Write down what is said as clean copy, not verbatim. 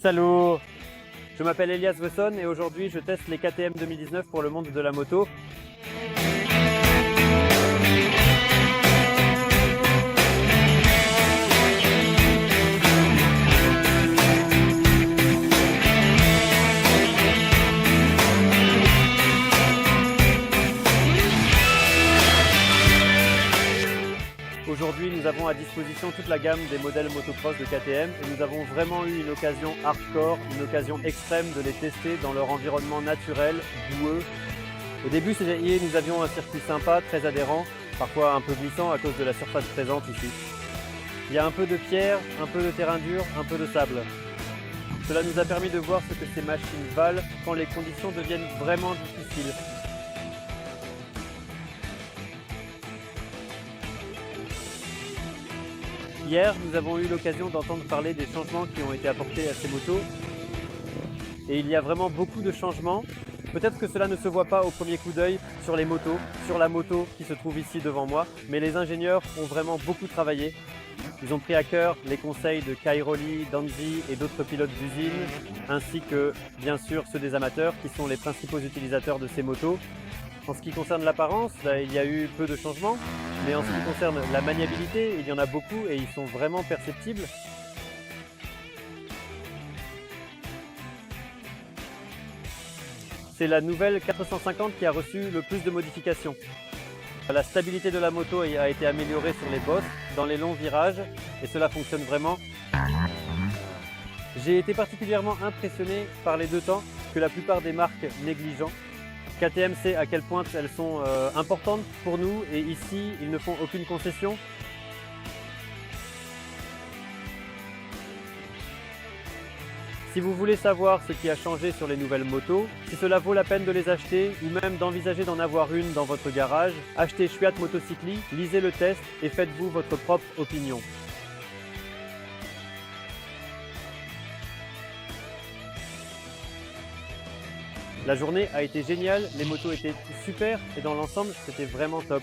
Salut, je m'appelle Elias Wesson et aujourd'hui je teste les KTM 2019 pour le monde de la moto. Aujourd'hui, nous avons à disposition toute la gamme des modèles motocross de KTM et nous avons vraiment eu une occasion hardcore, une occasion extrême de les tester dans leur environnement naturel, boueux. Au début, nous avions un circuit sympa, très adhérent, parfois un peu glissant à cause de la surface présente ici. Il y a un peu de pierre, un peu de terrain dur, un peu de sable. Cela nous a permis de voir ce que ces machines valent quand les conditions deviennent vraiment difficiles. Hier, nous avons eu l'occasion d'entendre parler des changements qui ont été apportés à ces motos. Et il y a vraiment beaucoup de changements. Peut-être que cela ne se voit pas au premier coup d'œil sur les motos, sur la moto qui se trouve ici devant moi, mais les ingénieurs ont vraiment beaucoup travaillé. Ils ont pris à cœur les conseils de Cairoli, Danzi et d'autres pilotes d'usine, ainsi que, bien sûr, ceux des amateurs qui sont les principaux utilisateurs de ces motos. En ce qui concerne l'apparence, il y a eu peu de changements, mais en ce qui concerne la maniabilité, il y en a beaucoup et ils sont vraiment perceptibles. C'est la nouvelle 450 qui a reçu le plus de modifications. La stabilité de la moto a été améliorée sur les bosses, dans les longs virages, et cela fonctionne vraiment. J'ai été particulièrement impressionné par les deux temps que la plupart des marques négligent. KTM sait à quel point elles sont importantes pour nous et ici, ils ne font aucune concession. Si vous voulez savoir ce qui a changé sur les nouvelles motos, si cela vaut la peine de les acheter ou même d'envisager d'en avoir une dans votre garage, achetez Chouiat Motocycli, lisez le test et faites-vous votre propre opinion. La journée a été géniale, les motos étaient super et dans l'ensemble, c'était vraiment top.